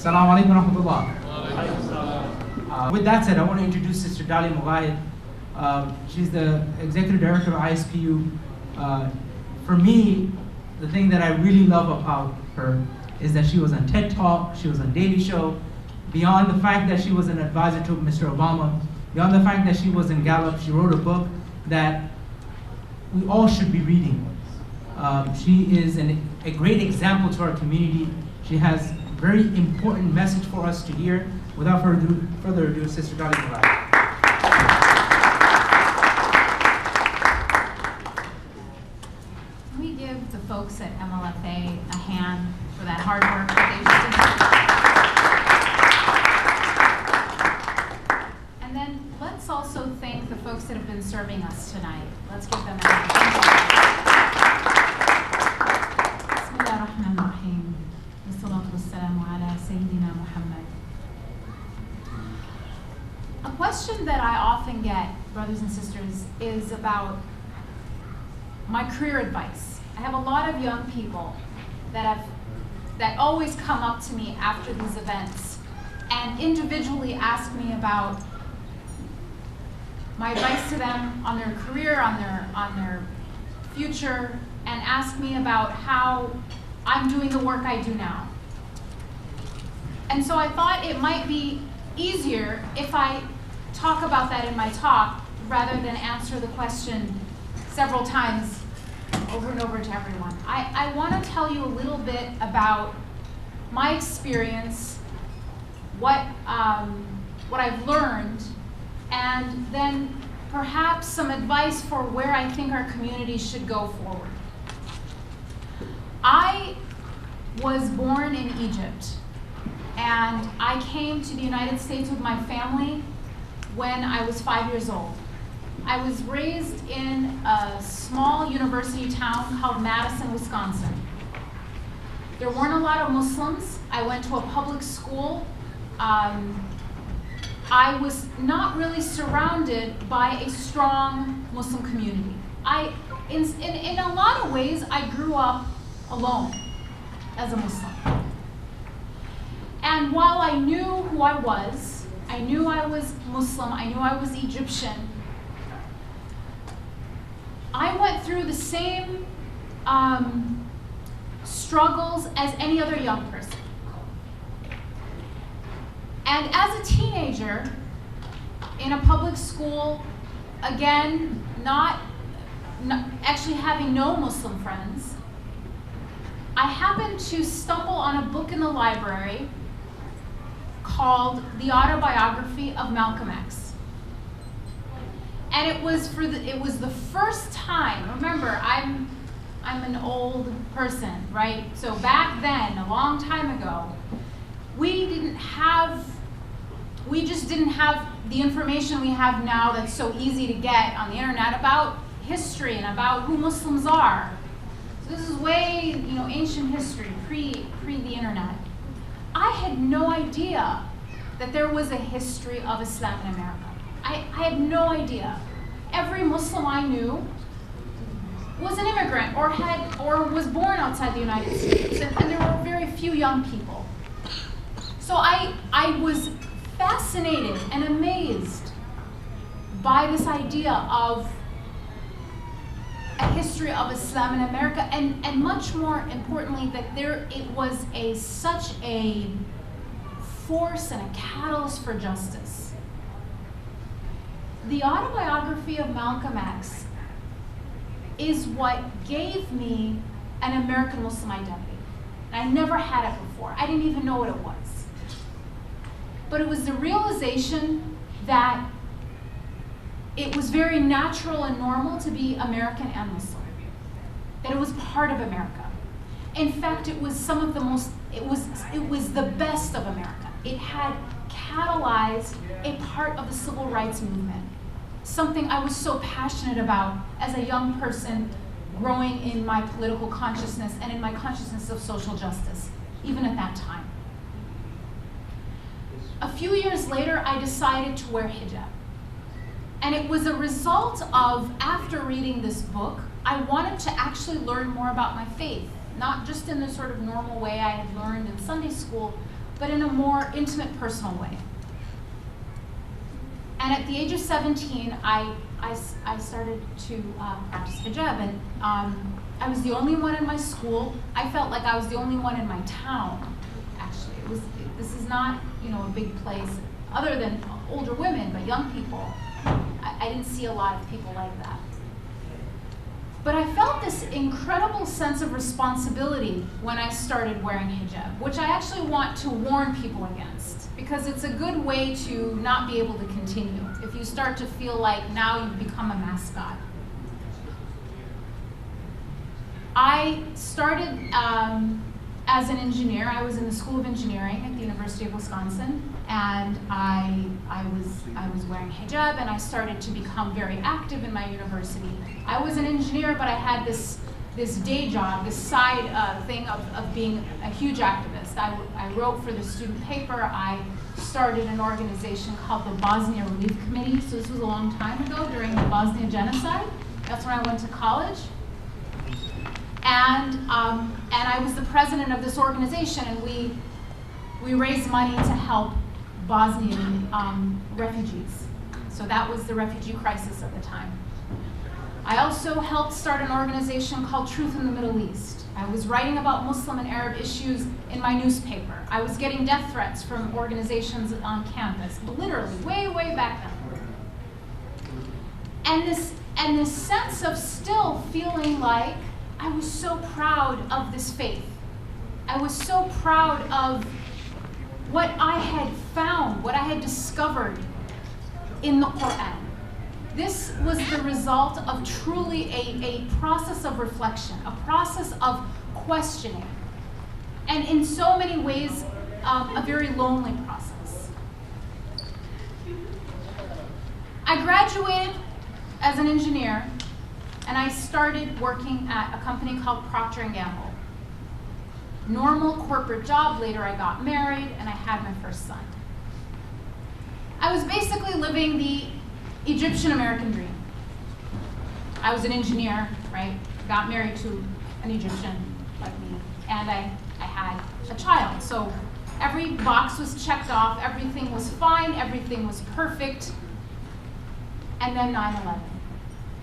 Assalamu alaikum wa rahmatullah. With that said, I want to introduce Sister Dalia Mogahed. She's the Executive Director of ISPU. For me, the thing that I really love about her is that she was on TED Talk, she was on Daily Show, beyond the fact that she was an advisor to Mr. Obama, beyond the fact that she was in Gallup, she wrote a book that we all should be reading. She is a great example to our community. She has a very important message for us to hear. Without further ado, Sister Dalia Mogahed. Can we give the folks at MLFA a hand for that hard work that they just did? And then let's also thank the folks that have been serving us tonight. Let's give them a hand. Bismillahirrahmanirrahim. Wassalatu wassalamu ala Sayyidina Muhammad. A question that I often get, brothers and sisters, is about my career advice. I have a lot of young people that always come up to me after these events and individually ask me about my advice to them on their career, on their future, and ask me about how I'm doing the work I do now. And so I thought it might be easier if I talk about that in my talk rather than answer the question several times over and over to everyone. I want to tell you a little bit about my experience, what I've learned, and then perhaps some advice for where I think our community should go forward. I was born in Egypt, and I came to the United States with my family when I was 5 years old. I was raised in a small university town called Madison, Wisconsin. There weren't a lot of Muslims. I went to a public school. I was not really surrounded by a strong Muslim community. In a lot of ways, I grew up alone as a Muslim. And while I knew who I was, I knew I was Muslim, I knew I was Egyptian, I went through the same struggles as any other young person. And as a teenager, in a public school, again, not actually having no Muslim friends, I happened to stumble on a book in the library called The Autobiography of Malcolm X. And it was the first time, remember, I'm an old person, right? So back then, a long time ago, we just didn't have the information we have now that's so easy to get on the internet about history and about who Muslims are. So this is way, ancient history, pre the internet. I had no idea that there was a history of Islam in America. I had no idea. Every Muslim I knew was an immigrant or was born outside the United States, and there were very few young people. So I was fascinated and amazed by this idea of a history of Islam in America, and much more importantly, that it was such a force and a catalyst for justice. The Autobiography of Malcolm X is what gave me an American Muslim identity. And I never had it before. I didn't even know what it was. But it was the realization that it was very natural and normal to be American and Muslim. That it was part of America. In fact, it was it was the best of America. It had catalyzed a part of the civil rights movement, something I was so passionate about as a young person growing in my political consciousness and in my consciousness of social justice, even at that time. A few years later, I decided to wear hijab. And it was a result of, after reading this book, I wanted to actually learn more about my faith, not just in the sort of normal way I had learned in Sunday school, but in a more intimate, personal way. And at the age of 17, I started to practice hijab, and I was the only one in my school. I felt like I was the only one in my town, actually. This is not, a big place, other than older women, but young people. I didn't see a lot of people like that. But I felt this incredible sense of responsibility when I started wearing hijab, which I actually want to warn people against, because it's a good way to not be able to continue if you start to feel like now you've become a mascot. I started as an engineer. I was in the School of Engineering at the University of Wisconsin, and I was wearing hijab, and I started to become very active in my university. I was an engineer, but I had this day job, this side thing of being a huge activist. I wrote for the student paper. I started an organization called the Bosnia Relief Committee. So this was a long time ago, during the Bosnia genocide. That's when I went to college. And I was the president of this organization, and we raised money to help Bosnian refugees. So that was the refugee crisis at the time. I also helped start an organization called Truth in the Middle East. I was writing about Muslim and Arab issues in my newspaper. I was getting death threats from organizations on campus, literally, way back then. And this sense of still feeling like I was so proud of this faith. I was so proud of what I had found, what I had discovered in the Quran. This was the result of truly a process of reflection, a process of questioning, and in so many ways, a very lonely process. I graduated as an engineer, and I started working at a company called Procter & Gamble. Normal corporate job. Later I got married, and I had my first son. I was basically living the Egyptian American dream. I was an engineer, right? Got married to an Egyptian like me, and I had a child. So every box was checked off, everything was fine, everything was perfect. And then 9/11,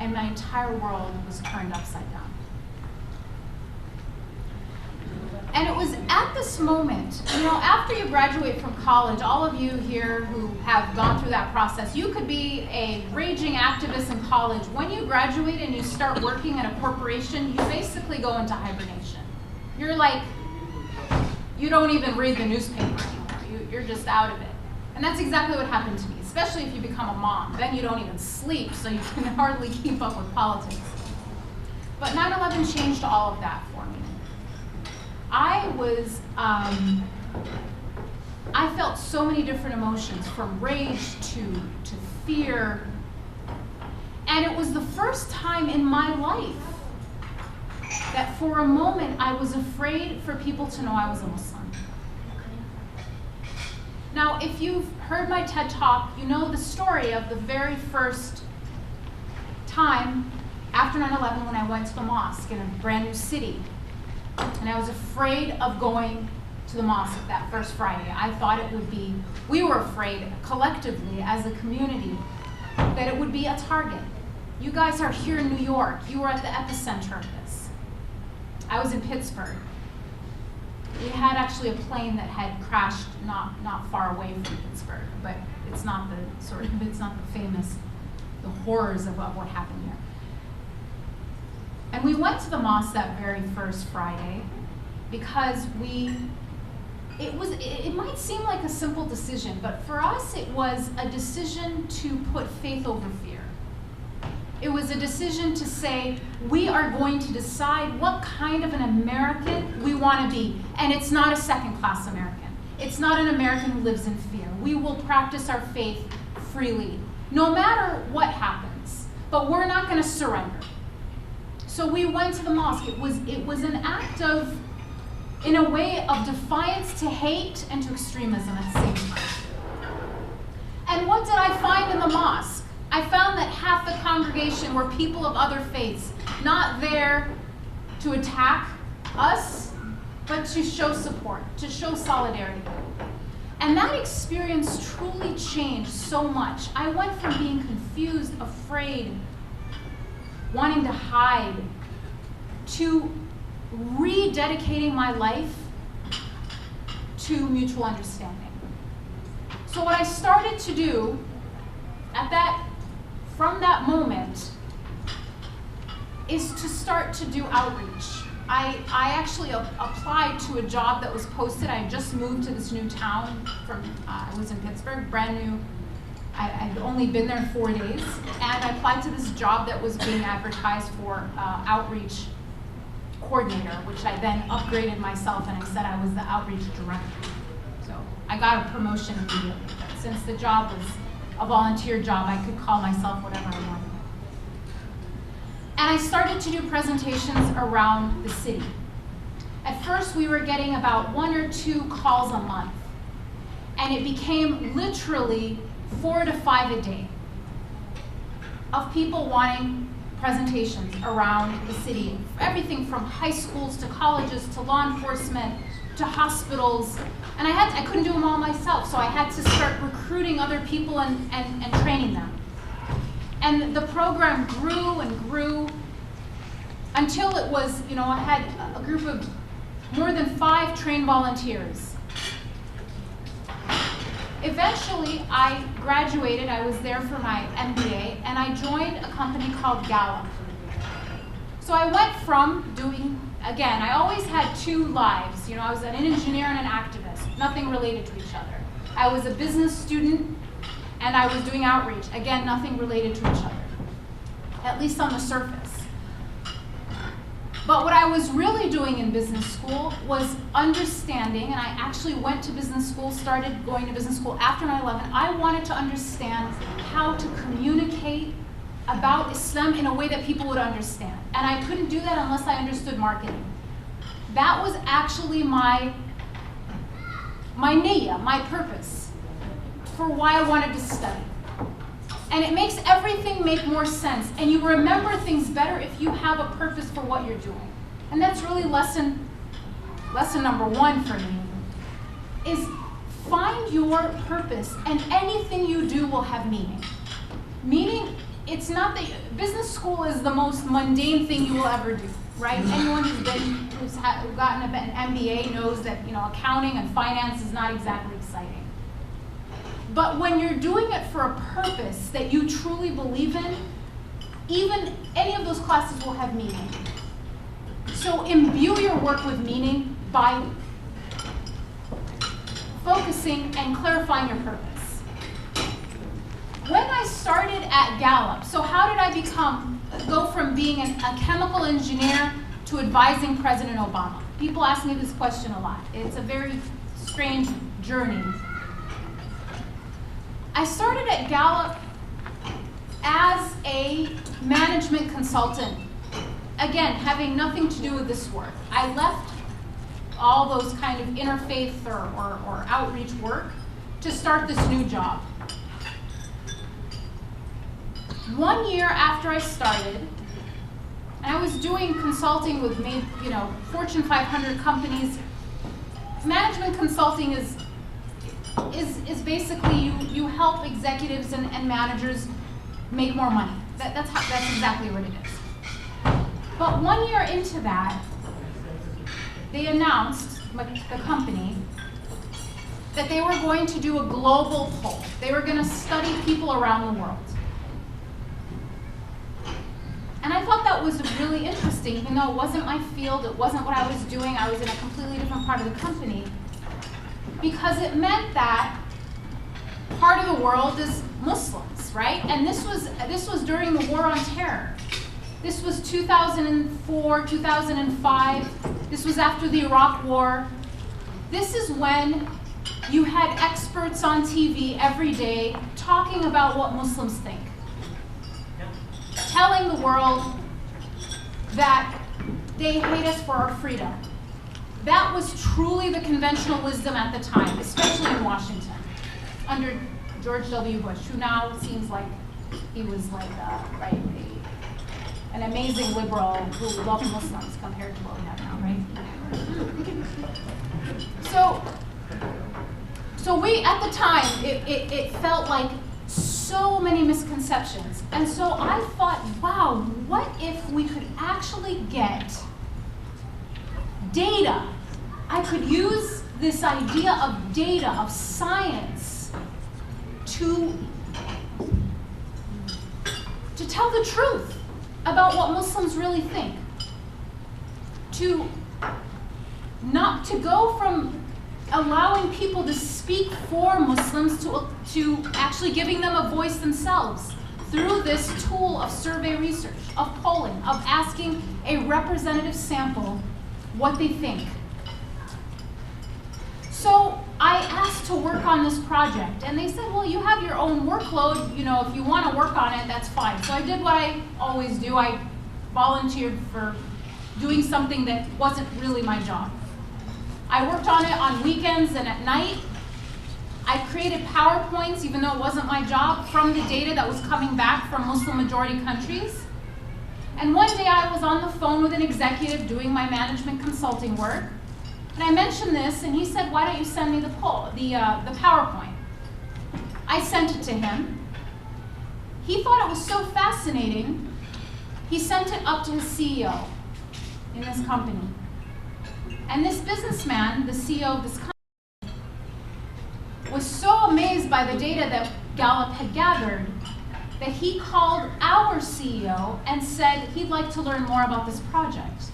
and my entire world was turned upside down. And it was at this moment, after you graduate from college, all of you here who have gone through that process, you could be a raging activist in college. When you graduate and you start working at a corporation, you basically go into hibernation. You're like, you don't even read the newspaper anymore. You're just out of it. And that's exactly what happened to me, especially if you become a mom. Then you don't even sleep, so you can hardly keep up with politics. But 9/11 changed all of that for me. I felt so many different emotions, from rage to fear. And it was the first time in my life that for a moment I was afraid for people to know I was a Muslim. Now, if you've heard my TED Talk, you know the story of the very first time after 9/11 when I went to the mosque in a brand new city. And I was afraid of going to the mosque that first Friday. I thought we were afraid collectively as a community that it would be a target. You guys are here in New York. You were at the epicenter of this. I was in Pittsburgh. We had actually a plane that had crashed not far away from Pittsburgh, but it's not the famous, the horrors of what happened here. And we went to the mosque that very first Friday because it might seem like a simple decision, but for us it was a decision to put faith over fear. It was a decision to say, we are going to decide what kind of an American we want to be. And it's not a second-class American. It's not an American who lives in fear. We will practice our faith freely, no matter what happens. But we're not going to surrender. So we went to the mosque. It was an act of, in a way, of defiance to hate and to extremism at the same time. And what did I find in the mosque? I found that half the congregation were people of other faiths, not there to attack us, but to show support, to show solidarity. And that experience truly changed so much. I went from being confused, afraid, wanting to hide, to rededicating my life to mutual understanding. So what I started to do from that moment is to start to do outreach. I actually applied to a job that was posted. I had just moved to this new town I was in Pittsburgh, brand new. I'd only been there 4 days, and I applied to this job that was being advertised for outreach coordinator, which I then upgraded myself, and I said I was the outreach director. So I got a promotion immediately. But since the job was a volunteer job, I could call myself whatever I wanted. And I started to do presentations around the city. At first, we were getting about 1 or 2 calls a month, and it became literally 4 to 5 a day of people wanting presentations around the city. Everything from high schools to colleges to law enforcement to hospitals. And I couldn't do them all myself, so I had to start recruiting other people and training them. And the program grew and grew until it was, I had a group of more than 5 trained volunteers. Eventually, I graduated. I was there for my MBA, and I joined a company called Gallup. So I went from doing, again, I always had 2 lives. I was an engineer and an activist, nothing related to each other. I was a business student, and I was doing outreach. Again, nothing related to each other, at least on the surface. But what I was really doing in business school was understanding, and I actually went to business school, started going to business school after 9/11. I wanted to understand how to communicate about Islam in a way that people would understand. And I couldn't do that unless I understood marketing. That was actually my niyyah, my purpose for why I wanted to study. And it makes everything make more sense. And you remember things better if you have a purpose for what you're doing. And that's really lesson number 1 for me, is find your purpose, and anything you do will have meaning. Meaning, it's not that business school is the most mundane thing you will ever do, right? Anyone who's gotten an MBA knows that accounting and finance is not exactly exciting. But when you're doing it for a purpose that you truly believe in, even any of those classes will have meaning. So imbue your work with meaning by focusing and clarifying your purpose. When I started at Gallup, so how did I go from being a chemical engineer to advising President Obama? People ask me this question a lot. It's a very strange journey. I started at Gallup as a management consultant, again, having nothing to do with this work. I left all those kind of interfaith or outreach work to start this new job. 1 year after I started, and I was doing consulting with Fortune 500 companies. Management consulting is basically you help executives and managers make more money. That's exactly what it is. But 1 year into that, they announced, the company, that they were going to do a global poll. They were going to study people around the world. And I thought that was really interesting, even though it wasn't my field, it wasn't what I was doing, I was in a completely different part of the company. Because it meant that part of the world is Muslims, right? And this was during the war on terror. This was 2004, 2005. This was after the Iraq War. This is when you had experts on TV every day talking about what Muslims think. Telling the world that they hate us for our freedom. That was truly the conventional wisdom at the time, especially in Washington, under George W. Bush, who now seems like he was an amazing liberal who loved Muslims compared to what we have now, right? So we, at the time, it felt like so many misconceptions. And so I thought, wow, what if we could actually get data? I could use this idea of data, of science, to tell the truth about what Muslims really think. To go from allowing people to speak for Muslims to actually giving them a voice themselves through this tool of survey research, of polling, of asking a representative sample what they think. So I asked to work on this project, and they said, well, you have your own workload, if you want to work on it, that's fine. So I did what I always do. I volunteered for doing something that wasn't really my job. I worked on it on weekends and at night. I created PowerPoints, even though it wasn't my job, from the data that was coming back from Muslim majority countries. And one day I was on the phone with an executive doing my management consulting work, and I mentioned this, and he said, why don't you send me the PowerPoint? I sent it to him. He thought it was so fascinating, he sent it up to his CEO in this company. And this businessman, the CEO of this company, was so amazed by the data that Gallup had gathered that he called our CEO and said he'd like to learn more about this project.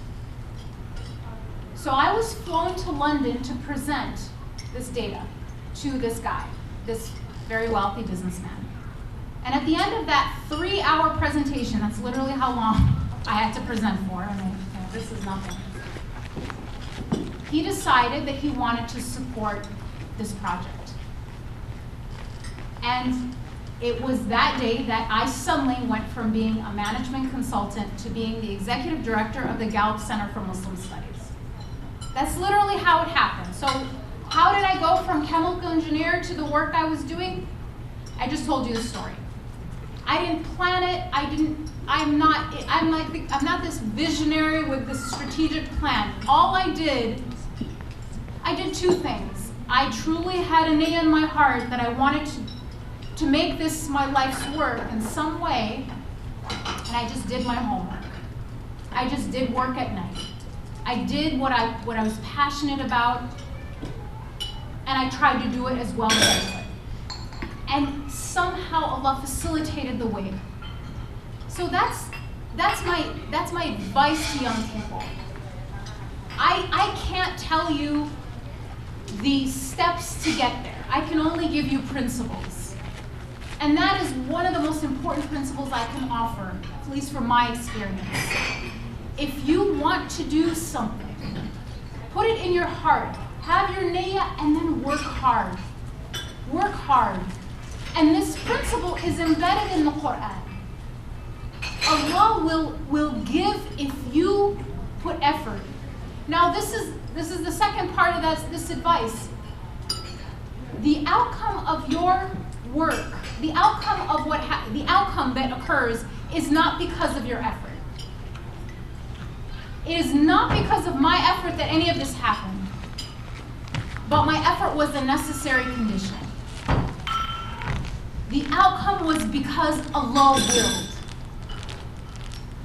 So I was flown to London to present this data to this guy, this very wealthy businessman. And at the end of that 3-hour presentation, that's literally how long I had to present for, I mean, this is nothing. He decided that he wanted to support this project. And it was that day that I suddenly went from being a management consultant to being the executive director of the Gallup Center for Muslim Studies. That's literally how it happened. So how did I go from chemical engineer to the work I was doing? I just told you the story. I didn't plan it. I'm not this visionary with this strategic plan. All I did 2 things. I truly had a niyyah in my heart that I wanted to make this my life's work in some way, and I just did my homework. I just did work at night. I did what I was passionate about, and I tried to do it as well as I could. And somehow Allah facilitated the way. So that's my advice to young people. I can't tell you the steps to get there. I can only give you principles. And that is one of the most important principles I can offer, at least from my experience. If you want to do something, put it in your heart. Have your niyyah and then work hard. Work hard. And this principle is embedded in the Quran. Allah will give if you put effort. Now this is the second part of this advice. The outcome of your work, the outcome that occurs is not because of your effort. It is not because of my effort that any of this happened. But my effort was a necessary condition. The outcome was because Allah willed.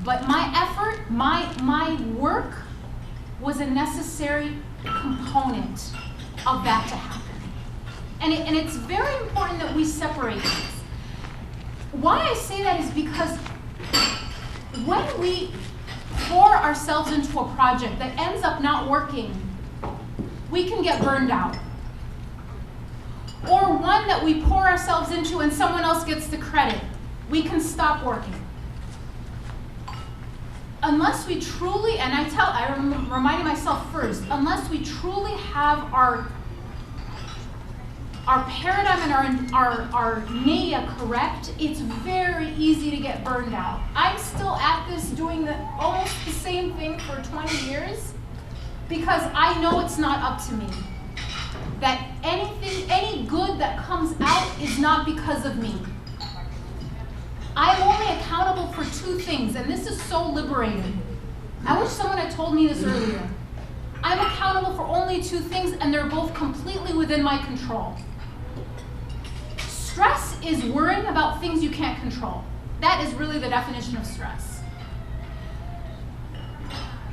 But my effort, my work was a necessary component of that to happen. And it's very important that we separate these. Why I say that is because when we pour ourselves into a project that ends up not working, we can get burned out. Or one that we pour ourselves into and someone else gets the credit, we can stop working. Unless we truly, and I'm reminding myself first, unless we truly have our paradigm and our niyyah correct, it's very easy to get burned out. I'm still at this doing almost the same thing for 20 years because I know it's not up to me. That any good that comes out is not because of me. I'm only accountable for 2 things, and this is so liberating. I wish someone had told me this earlier. I'm accountable for only 2 things, and they're both completely within my control. Stress is worrying about things you can't control. That is really the definition of stress.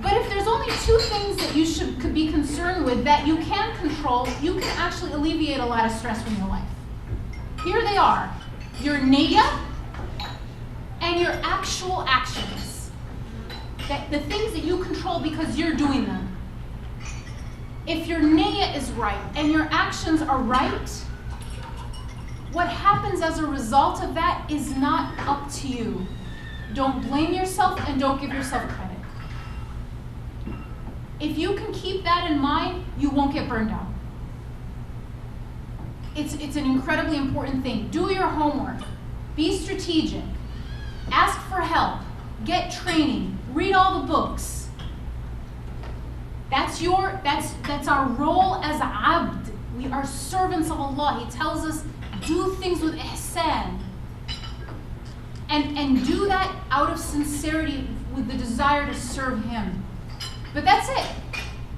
But if there's only 2 things that you could be concerned with that you can control, you can actually alleviate a lot of stress from your life. Here they are: your niyyah and your actual actions. The things that you control because you're doing them. If your niyyah is right and your actions are right, what happens as a result of that is not up to you. Don't blame yourself and don't give yourself credit. If you can keep that in mind, you won't get burned out. It's an incredibly important thing. Do your homework. Be strategic. Ask for help. Get training. Read all the books. That's our role as abd. We are servants of Allah. He tells us, do things with ihsan. And do that out of sincerity with the desire to serve Him. But that's it.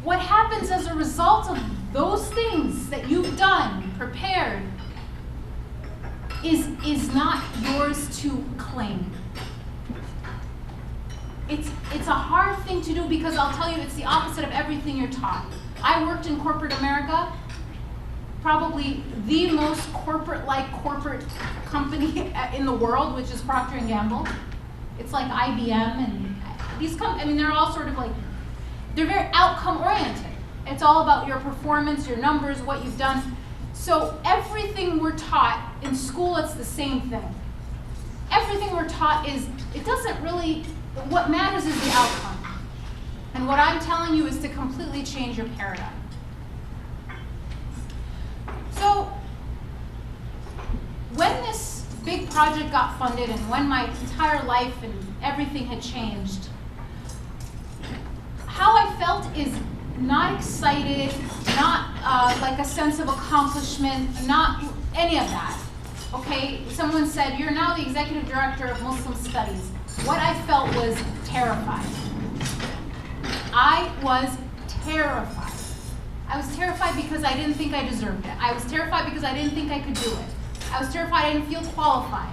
What happens as a result of those things that you've done, prepared, is not yours to claim. It's a hard thing to do because I'll tell you it's the opposite of everything you're taught. I worked in corporate America, probably the most corporate-like corporate company in the world, which is Procter & Gamble. It's like IBM and these companies, they're all sort of like, they're very outcome-oriented. It's all about your performance, your numbers, what you've done. So everything we're taught in school, it's the same thing. Everything we're taught it doesn't really, what matters is the outcome. And what I'm telling you is to completely change your paradigm. So when this big project got funded and when my entire life and everything had changed, how I felt is not excited, not like a sense of accomplishment, not any of that. Okay, someone said, you're now the executive director of Muslim Studies. What I felt was terrified. I was terrified. I was terrified because I didn't think I deserved it. I was terrified because I didn't think I could do it. I was terrified I didn't feel qualified.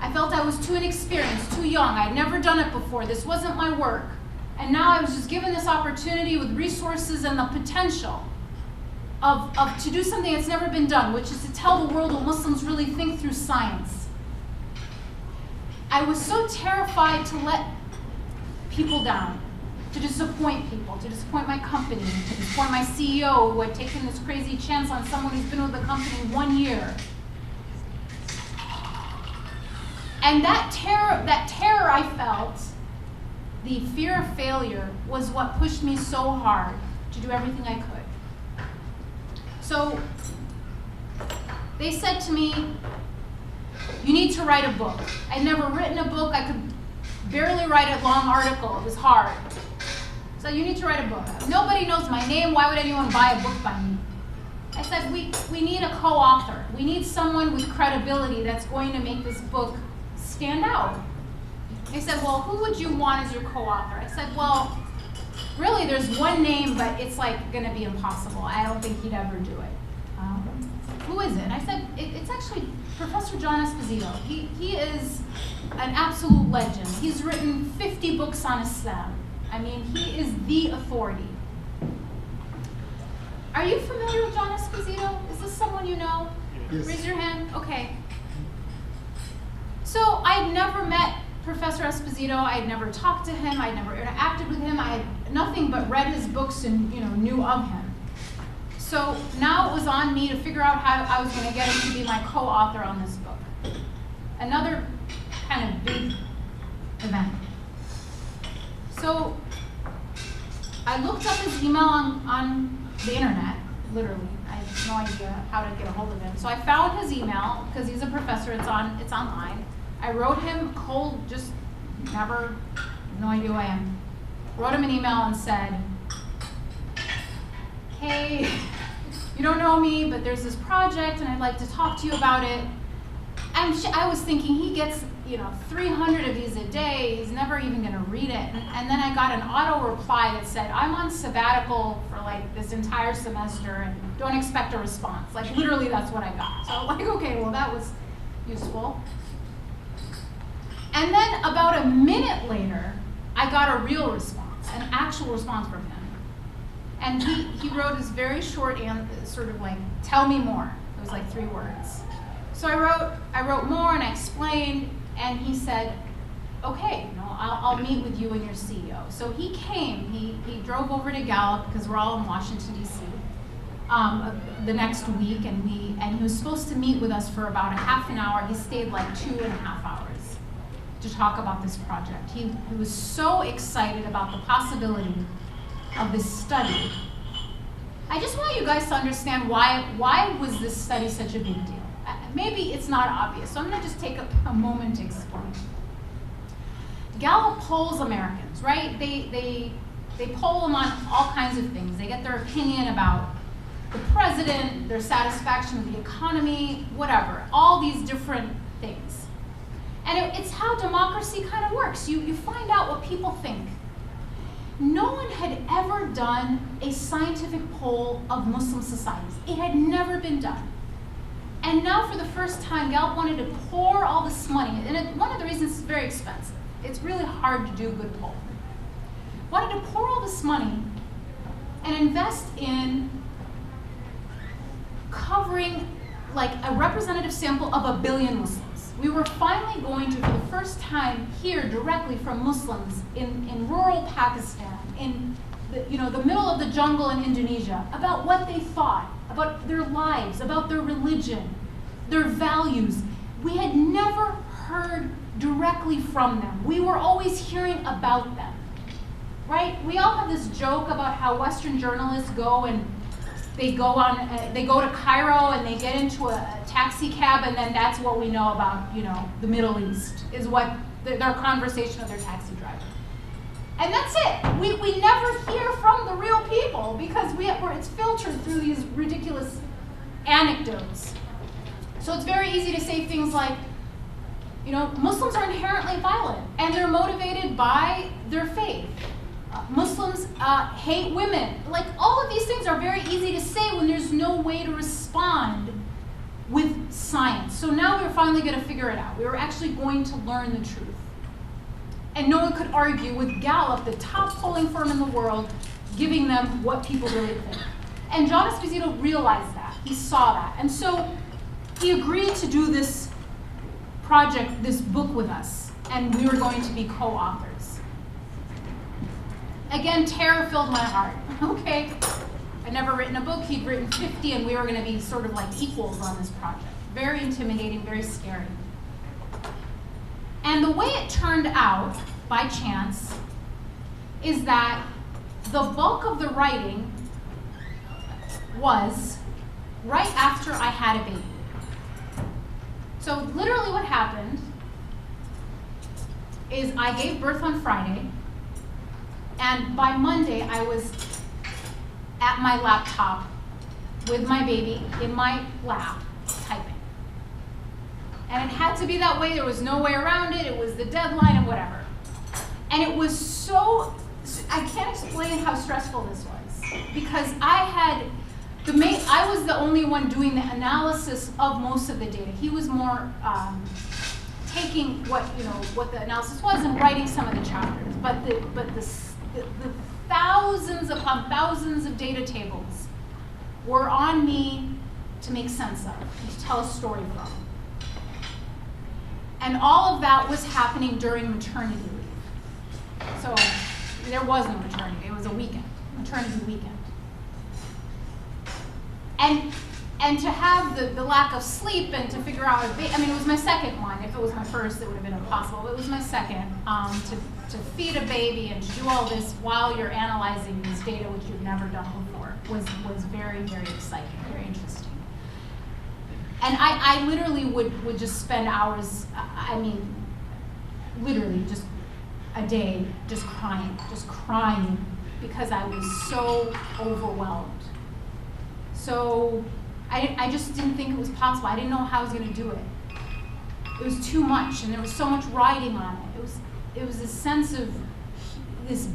I felt I was too inexperienced, too young. I had never done it before. This wasn't my work. And now I was just given this opportunity with resources and the potential of to do something that's never been done, which is to tell the world what Muslims really think through science. I was so terrified to let people down, to disappoint people, to disappoint my company, to disappoint my CEO who had taken this crazy chance on someone who's been with the company 1 year. And that terror I felt, the fear of failure, was what pushed me so hard to do everything I could. So they said to me, you need to write a book. I'd never written a book. I could barely write a long article. It was hard. So you need to write a book. Nobody knows my name. Why would anyone buy a book by me? I said, we need a co-author. We need someone with credibility that's going to make this book stand out. They said, well, who would you want as your co-author? I said, well, really, there's one name, but it's like going to be impossible. I don't think he'd ever do it. Who is it? I said, it's actually Professor John Esposito. He is an absolute legend. He's written 50 books on Islam. I mean, he is the authority. Are you familiar with John Esposito? Is this someone you know? Yes. Raise your hand. Okay. So I'd never met Professor Esposito. I had never talked to him. I had never interacted with him. I had nothing but read his books and knew of him. So now it was on me to figure out how I was going to get him to be my co-author on this book. Another kind of big event. So I looked up his email on the internet, literally. I have no idea how to get a hold of him. So I found his email because he's a professor. It's online. I wrote him cold, just never, no idea who I am. Wrote him an email and said, hey, you don't know me, but there's this project and I'd like to talk to you about it. I was thinking he gets, 300 of these a day, he's never even gonna read it. And then I got an auto reply that said, I'm on sabbatical for like this entire semester and don't expect a response. Like literally that's what I got. So I'm like, okay, well that was useful. And then about a minute later, I got a real response, an actual response from him. And he wrote this very short and sort of like, tell me more. It was like 3 words. So I wrote more and I explained, and he said, okay, I'll meet with you and your CEO. So he came, he drove over to Gallup, because we're all in Washington, D.C., the next week, and he was supposed to meet with us for about a half an hour. He stayed like 2.5 hours to talk about this project. He was so excited about the possibility of this study. I just want you guys to understand why was this study such a big deal? Maybe it's not obvious, so I'm going to just take a moment to explain. Gallup polls Americans, right? They poll them on all kinds of things. They get their opinion about the president, their satisfaction with the economy, whatever, all these different things. And it's how democracy kind of works. You find out what people think. No one had ever done a scientific poll of Muslim societies. It had never been done. And now for the first time, Gallup wanted to pour all this money, and one of the reasons it's very expensive. It's really hard to do good polling. Wanted to pour all this money and invest in covering like a representative sample of 1 billion Muslims. We were finally going to, for the first time, hear directly from Muslims in rural Pakistan, in the middle of the jungle in Indonesia, about what they thought, about their lives, about their religion, their values. We had never heard directly from them. We were always hearing about them, right? We all have this joke about how Western journalists go and they go to Cairo and they get into a taxi cab, and then that's what we know about, the Middle East, is what their conversation with their taxi driver. And that's it. We never hear from the real people because it's filtered through these ridiculous anecdotes. So it's very easy to say things like, Muslims are inherently violent and they're motivated by their faith. Muslims hate women. Like, all of these things are very easy to say when there's no way to respond with science. So now we're finally going to figure it out. We were actually going to learn the truth. And no one could argue with Gallup, the top polling firm in the world, giving them what people really think. And John Esposito realized that. He saw that. And so he agreed to do this project, this book with us. And we were going to be co-authors. Again, terror filled my heart. Okay? I'd never written a book. He'd written 50, and we were going to be sort of like equals on this project. Very intimidating, very scary. And the way it turned out, by chance, is that the bulk of the writing was right after I had a baby. So literally what happened is I gave birth on Friday, and by Monday I was at my laptop with my baby in my lap typing. And it had to be that way. There was no way around it. It was the deadline and whatever. And it was I can't explain how stressful this was, because I was the only one doing the analysis of most of the data. He was more taking what the analysis was and writing some of the chapters. But the thousands upon thousands of data tables were on me to make sense of, to tell a story from. And all of that was happening during maternity leave. So there was no maternity, it was a weekend, maternity weekend. And to have the lack of sleep and to figure out, it was my second one. If it was my first, it would have been impossible. But it was my second. To feed a baby and to do all this while you're analyzing this data, which you've never done before, was very, very exciting, very interesting. And I literally would just spend hours, literally just a day just crying because I was so overwhelmed. So I just didn't think it was possible. I didn't know how I was going to do it. it was too much, and there was so much riding on it. It was a sense of this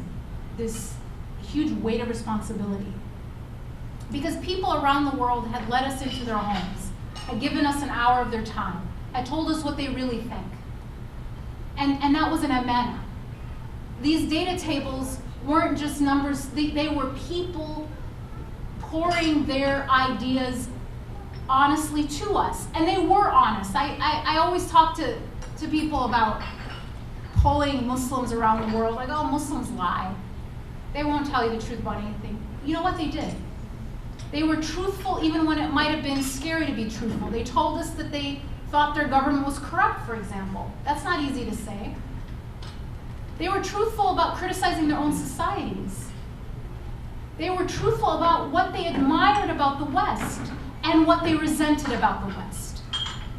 huge weight of responsibility. Because people around the world had let us into their homes, had given us an hour of their time, had told us what they really think. And that was an amana. These data tables weren't just numbers, they were people pouring their ideas honestly to us. And they were honest. I always talk to people about polling Muslims around the world, like, oh, Muslims lie. They won't tell you the truth about anything. You know what they did? They were truthful even when it might have been scary to be truthful. They told us that they thought their government was corrupt, for example. That's not easy to say. They were truthful about criticizing their own societies. They were truthful about what they admired about the West and what they resented about the West.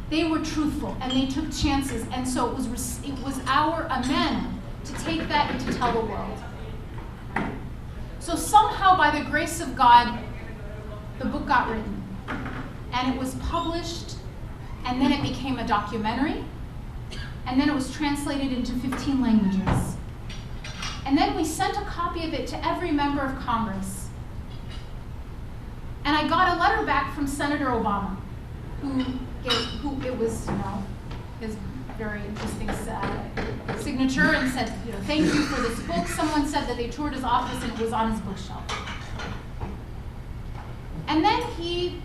They were truthful and they took chances, and so it was our amana to take that and to tell the world. So somehow, by the grace of God, the book got written, and it was published, and then it became a documentary, and then it was translated into 15 languages. And then we sent a copy of it to every member of Congress. And I got a letter back from Senator Obama, who it was, his very interesting signature, and said, thank you for this book. Someone said that they toured his office and it was on his bookshelf. And then he,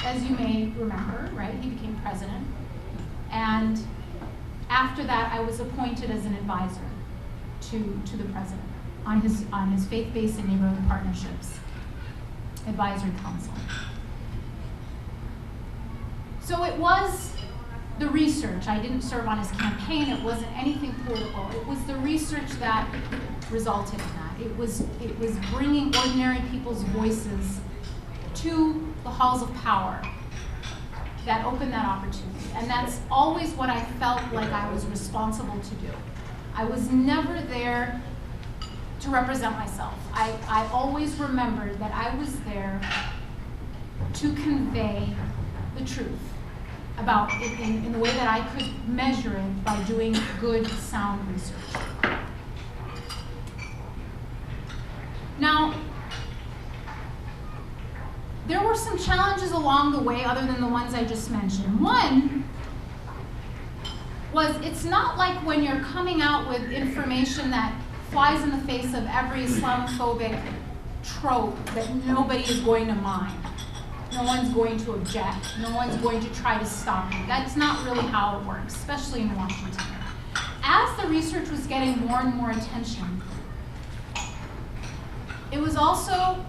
as you may remember, right, he became president. And after that, I was appointed as an advisor to the president on his faith-based and neighborhood partnerships advisory council. So it was the research. I didn't serve on his campaign. It wasn't anything political. It was the research that resulted in that. It was bringing ordinary people's voices to the halls of power that opened that opportunity. And that's always what I felt like I was responsible to do. I was never there to represent myself. I always remembered that I was there to convey the truth about it in the way that I could measure it by doing good, sound research. Now, there were some challenges along the way other than the ones I just mentioned. One was, it's not like when you're coming out with information that flies in the face of every Islamophobic trope that nobody is going to mind. No one's going to object. No one's going to try to stop you. That's not really how it works, especially in Washington. As the research was getting more and more attention, it was also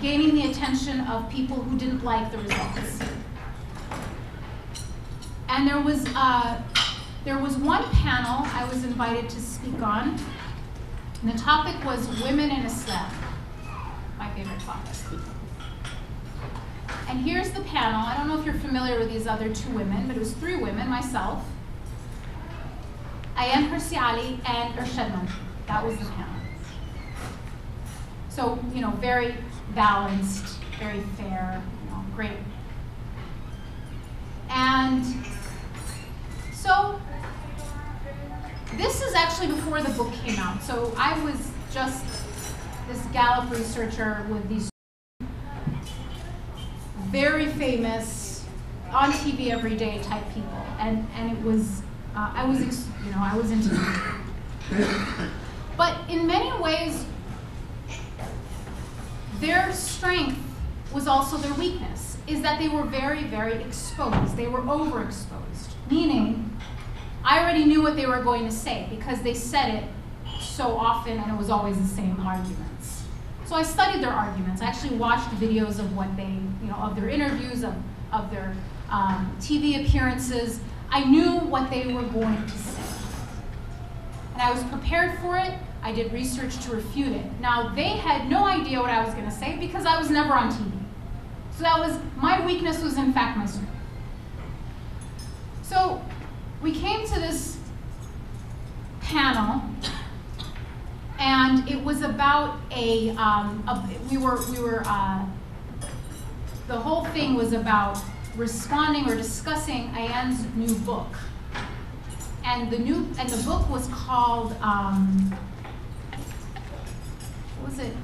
gaining the attention of people who didn't like the results. And there was one panel I was invited to speak on, and the topic was women in Islam, my favorite topic. And here's the panel. I don't know if you're familiar with these other two women, but it was three women, myself, Ayan Hirsi Ali, and Ershadman. That was the panel. So, very balanced, very fair, great. And so this is actually before the book came out. So I was just this Gallup researcher with these very famous, on TV every day type people, and it was I was interviewed. But in many ways, their strength was also their weakness, is that they were very, very exposed. They were overexposed, meaning I already knew what they were going to say because they said it so often and it was always the same arguments. So I studied their arguments. I actually watched videos of what they, of their interviews, of their TV appearances. I knew what they were going to say. And I was prepared for it. I did research to refute it. Now, they had no idea what I was going to say because I was never on TV. So my weakness was in fact my strength. So we came to this panel, and it was about the whole thing was about responding or discussing Ayan's new book. And the book was called, what was it?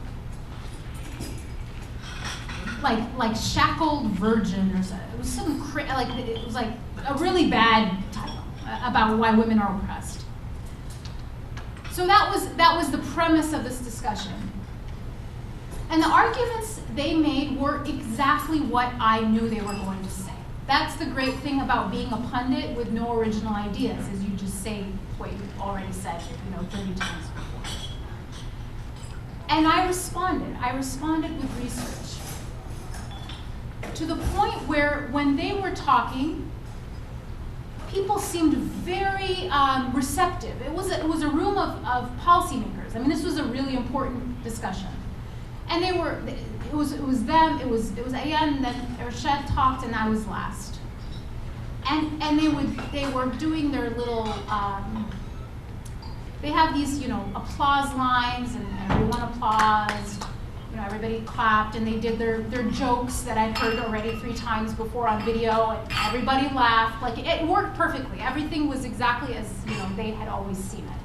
Like Shackled Virgin or something. It was some it was like a really bad title about why women are oppressed. So that was the premise of this discussion. And the arguments they made were exactly what I knew they were going to say. That's the great thing about being a pundit with no original ideas, is you just say what you've already said, 30 times before. And I responded with research. To the point where when they were talking, people seemed very receptive. It was a room of policymakers. I mean, this was a really important discussion. And it was them, it was Ayan, and then Ershad talked, and I was last. And they were doing their little, they have these, applause lines, and everyone applauded. Everybody clapped, and they did their jokes that I'd heard already 3 times before on video, and everybody laughed. Like, it worked perfectly. Everything was exactly as they had always seen it.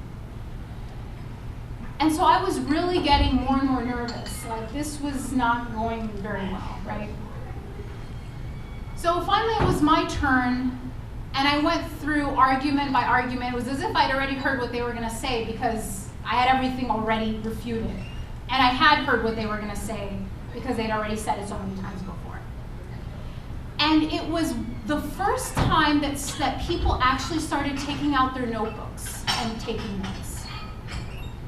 And so I was really getting more and more nervous. Like, this was not going very well, right? So finally it was my turn, and I went through argument by argument. It was as if I'd already heard what they were going to say, because I had everything already refuted. And I had heard what they were going to say because they'd already said it so many times before. And it was the first time that people actually started taking out their notebooks and taking notes.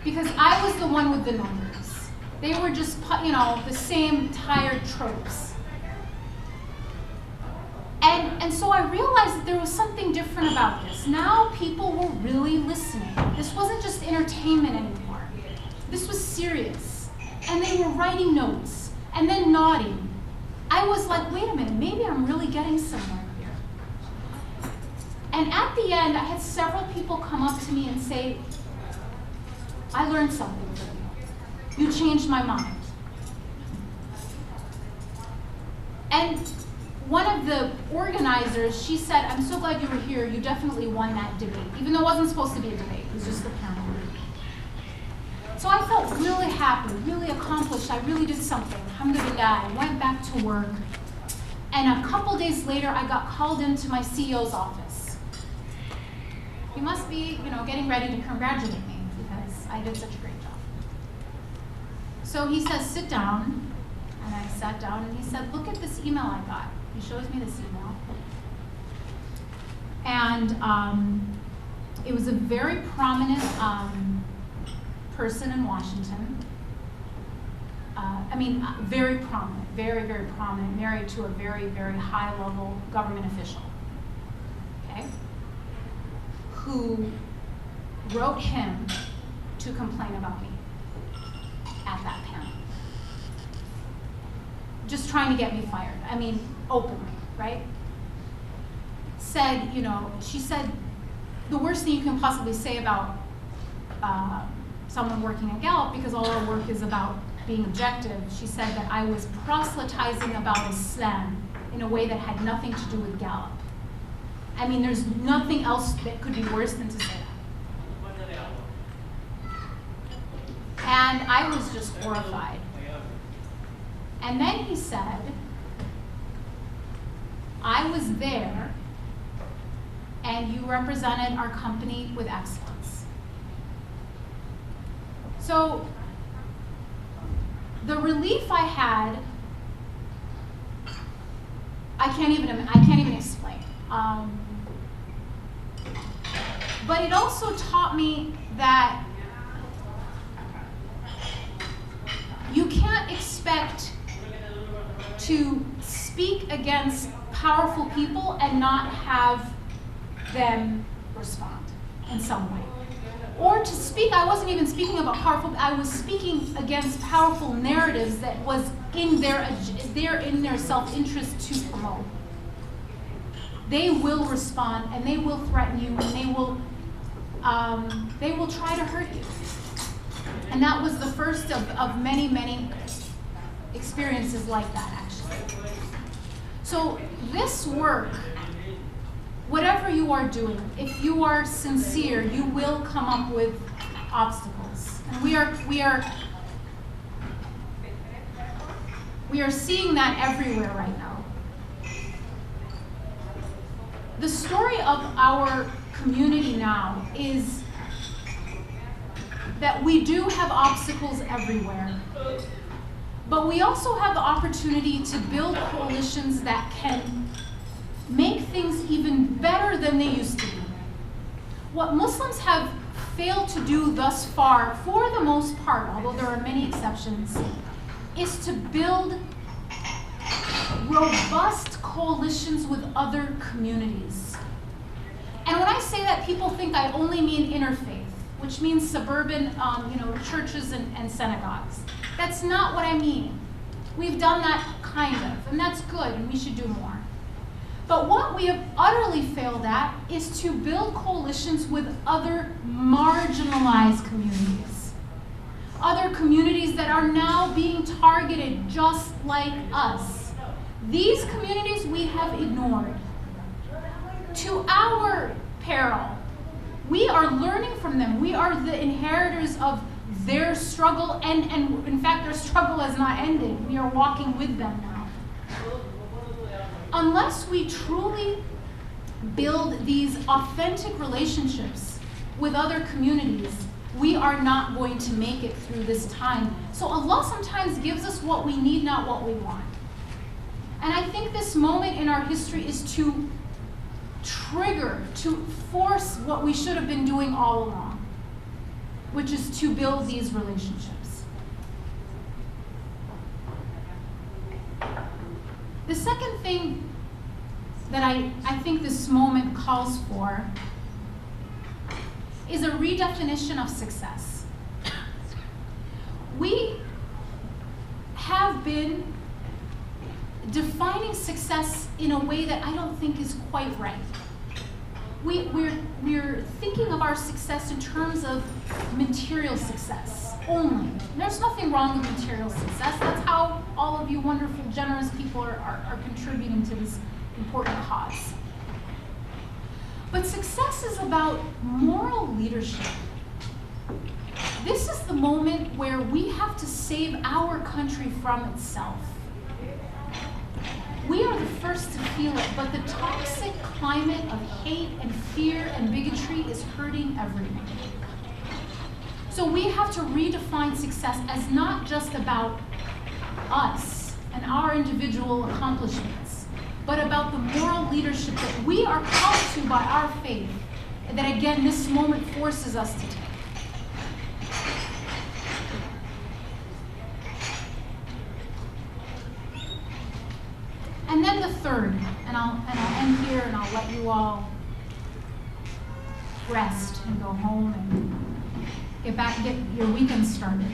Because I was the one with the numbers. They were just, the same tired tropes. And so I realized that there was something different about this. Now people were really listening. This wasn't just entertainment anymore. This was serious. And they were writing notes and then nodding. I was like, wait a minute, maybe I'm really getting somewhere here. And at the end, I had several people come up to me and say, I learned something from you. You changed my mind. And one of the organizers, she said, I'm so glad you were here. You definitely won that debate. Even though it wasn't supposed to be a debate. It was just a panel. So I felt really happy, really accomplished. I really did something. Alhamdulillah. I went back to work. And a couple days later, I got called into my CEO's office. He must be, getting ready to congratulate me because I did such a great job. So he says, sit down. And I sat down, and he said, look at this email I got. He shows me this email. And it was a very prominent person in Washington. Very prominent, very, very prominent, married to a very, very high-level government official, okay, who wrote him to complain about me at that panel. Just trying to get me fired. Openly, right? Said, she said, the worst thing you can possibly say about someone working at Gallup, because all our work is about being objective, she said that I was proselytizing about Islam in a way that had nothing to do with Gallup. There's nothing else that could be worse than to say that. And I was just horrified. And then he said, I was there, and you represented our company with excellence. So the relief I had, I can't even explain. But it also taught me that you can't expect to speak against powerful people and not have them respond in some way. Or to speak, I wasn't even speaking about powerful, I was speaking against powerful narratives that was in their self-interest to promote. They will respond, and they will threaten you, and they will try to hurt you. And that was the first of many, many experiences like that, actually. So this work, whatever you are doing, if you are sincere, you will come up with obstacles. And we are seeing that everywhere right now. The story of our community now is that we do have obstacles everywhere, but we also have the opportunity to build coalitions that can make things even better than they used to be. What Muslims have failed to do thus far, for the most part, although there are many exceptions, is to build robust coalitions with other communities. And when I say that, people think I only mean interfaith, which means suburban churches and synagogues. That's not what I mean. We've done that kind of, and that's good, and we should do more. But what we have utterly failed at is to build coalitions with other marginalized communities. Other communities that are now being targeted just like us. These communities we have ignored. To our peril. We are learning from them. We are the inheritors of their struggle, and in fact, their struggle has not ended. We are walking with them now. Unless we truly build these authentic relationships with other communities, we are not going to make it through this time. So Allah sometimes gives us what we need, not what we want. And I think this moment in our history is to trigger, to force what we should have been doing all along, which is to build these relationships. The second thing that I think this moment calls for is a redefinition of success. We have been defining success in a way that I don't think is quite right. We're thinking of our success in terms of material success only. There's nothing wrong with material success. That's how all of you wonderful, generous people are contributing to this important cause. But success is about moral leadership. This is the moment where we have to save our country from itself. We are the first to feel it, but the toxic climate of hate and fear and bigotry is hurting everyone. So we have to redefine success as not just about us and our individual accomplishments, but about the moral leadership that we are called to by our faith, and that again, this moment forces us to take. And then the third, and I'll end here and I'll let you all rest and go home and get your weekend started.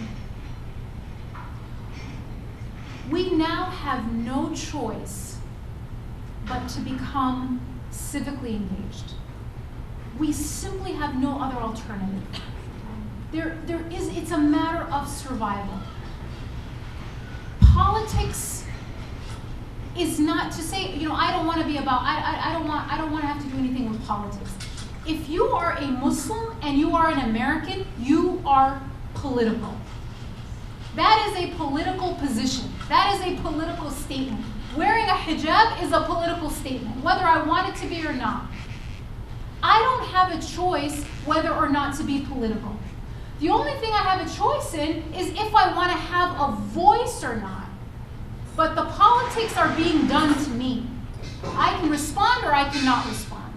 We now have no choice but to become civically engaged. We simply have no other alternative. It's a matter of survival. Politics is not to say, I don't want to be about, I don't want to have to do anything with politics. If you are a Muslim and you are an American, you are political. That is a political position. That is a political statement. Wearing a hijab is a political statement, whether I want it to be or not. I don't have a choice whether or not to be political. The only thing I have a choice in is if I want to have a voice or not. But the politics are being done to me. I can respond or I cannot respond.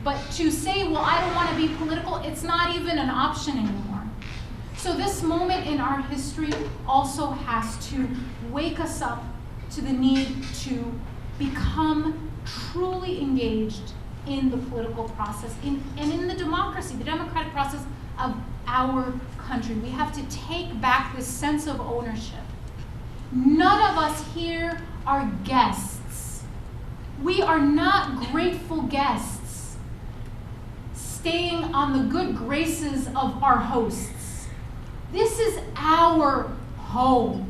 But to say, well, I don't want to be political, it's not even an option anymore. So this moment in our history also has to wake us up to the need to become truly engaged in the political process and in the democracy, the democratic process of our country. We have to take back this sense of ownership. None of us here are guests. We are not grateful guests staying on the good graces of our hosts. This is our home.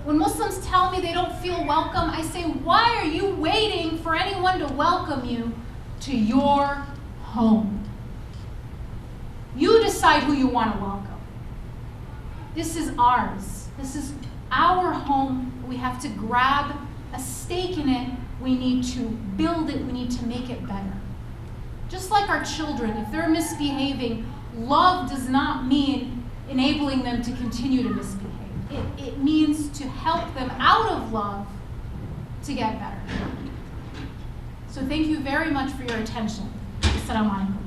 When Muslims tell me they don't feel welcome, I say, why are you waiting for anyone to welcome you to your home? You decide who you want to welcome. This is ours. This is our home. We have to grab a stake in it. We need to build it. We need to make it better. Just like our children, if they're misbehaving, love does not mean enabling them to continue to misbehave. It means to help them out of love to get better. So thank you very much for your attention. Assalamu alaikum.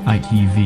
ITV